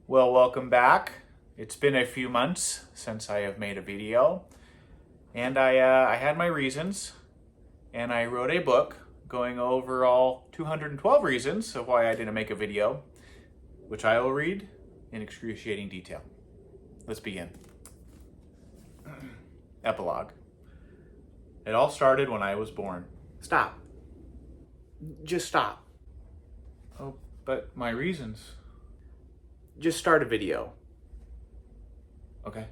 Well, welcome back. It's been a few months since I have made a video, and I had my reasons, and I wrote a book going over all 212 reasons of why I didn't make a video, which I will read in excruciating detail. Let's begin. Epilogue. It all started when I was born. Stop. Just stop. Oh, but my reasons. Just start a video. Okay.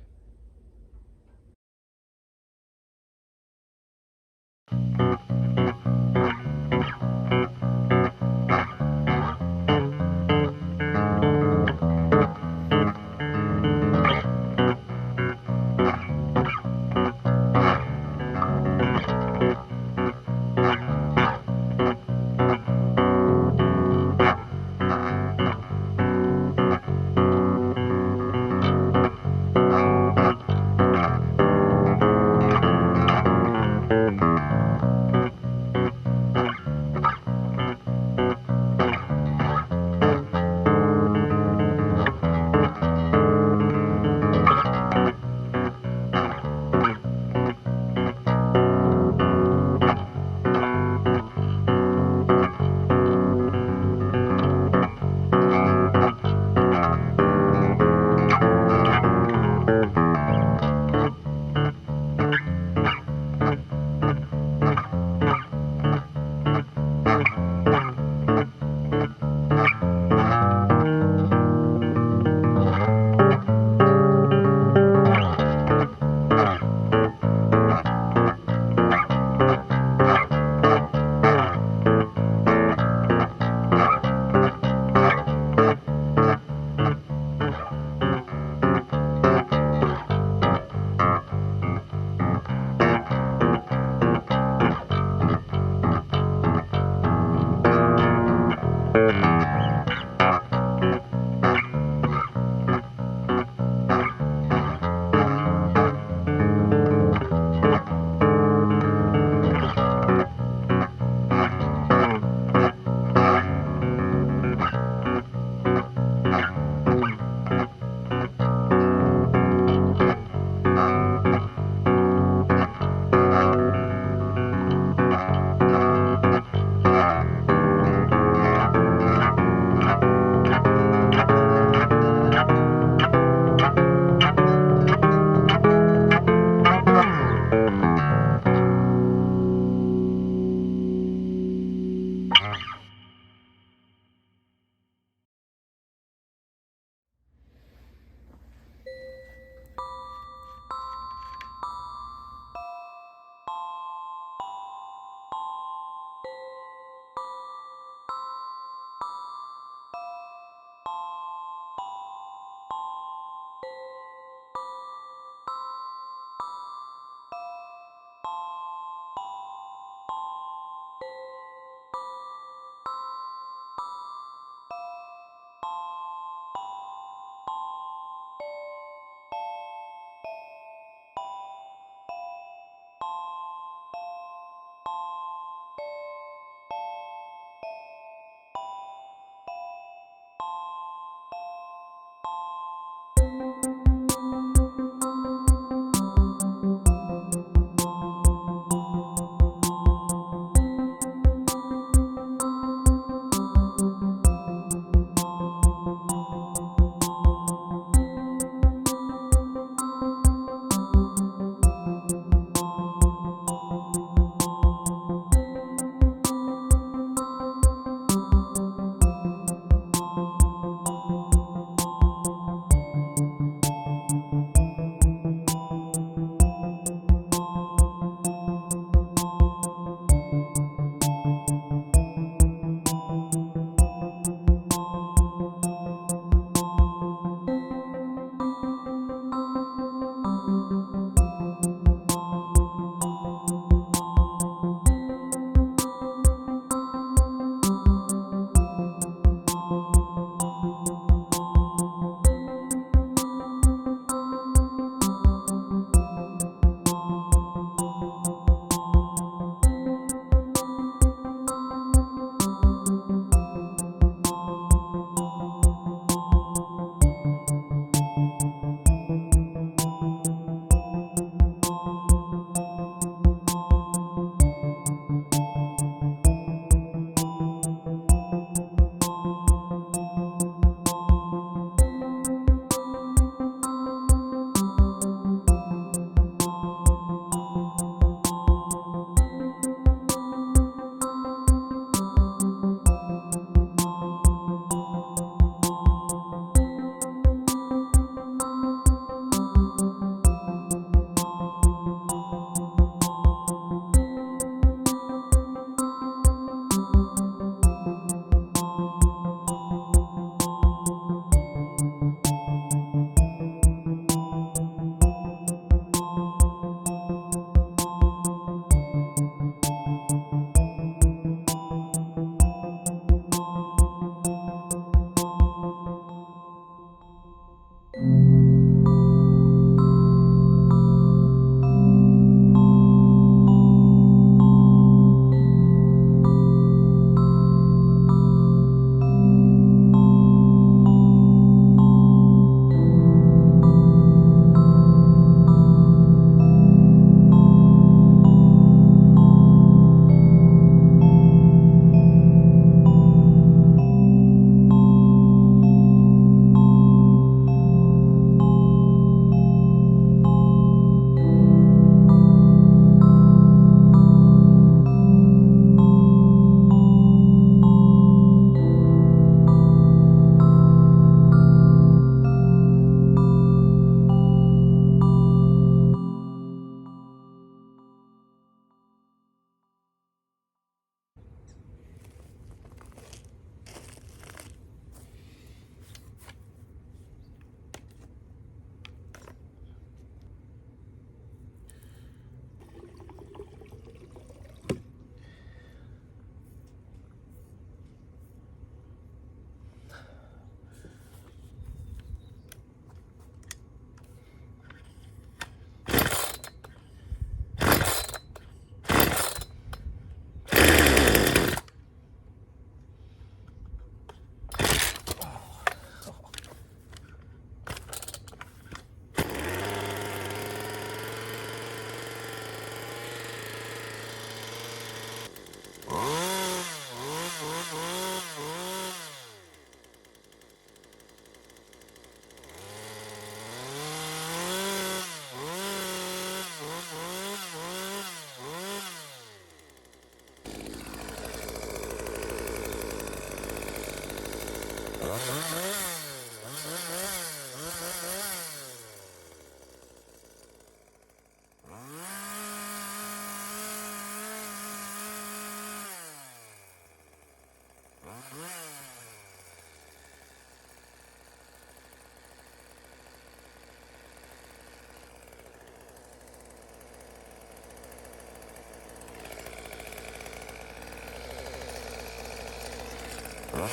All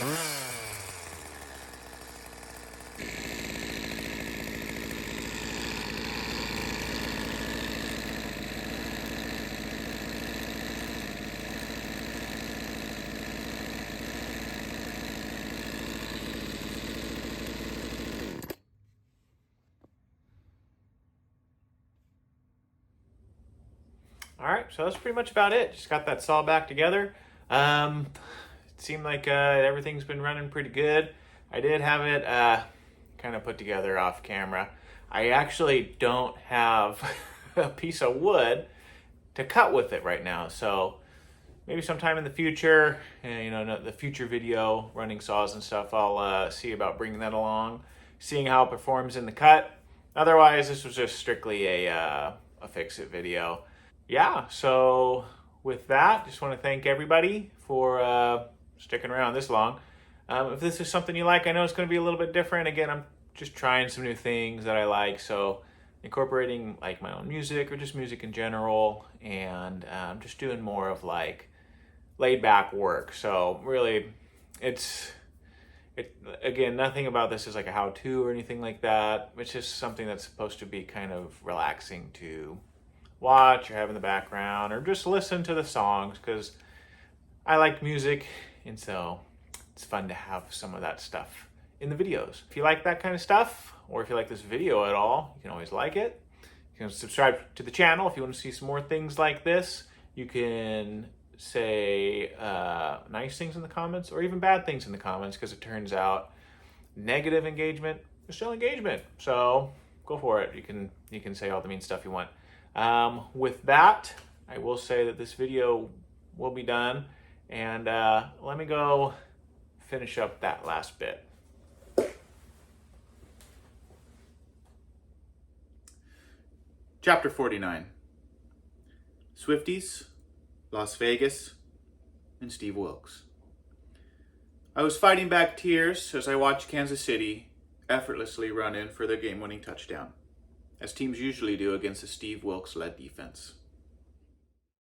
right, so that's pretty much about it. Just got that saw back together. It seemed like everything's been running pretty good. I did have it kind of put together off camera. I actually don't have a piece of wood to cut with it right now, so maybe sometime in the future, the future video running saws and stuff, I'll see about bringing that along, seeing how it performs in the cut. Otherwise, this was just strictly a fix-it video. Yeah, so with that, just want to thank everybody for sticking around this long. If this is something you like, I know it's going to be a little bit different. Again, I'm just trying some new things that I like, so incorporating like my own music or just music in general, and I'm just doing more of like laid back work. So really, again, nothing about this is like a how-to or anything like that. It's just something that's supposed to be kind of relaxing to watch or have in the background or just listen to the songs, because I like music, and so it's fun to have some of that stuff in the videos. If you like that kind of stuff, or if you like this video at all, you can always like it. You can subscribe to the channel if you want to see some more things like this. You can say nice things in the comments or even bad things in the comments, because it turns out negative engagement is still engagement. So go for it. You can say all the mean stuff you want. With that, I will say that this video will be done, and let me go finish up that last bit. Chapter 49. Swifties, Las Vegas, and Steve Wilkes. I was fighting back tears as I watched Kansas City effortlessly run in for their game-winning touchdown, as teams usually do against a Steve Wilkes-led defense.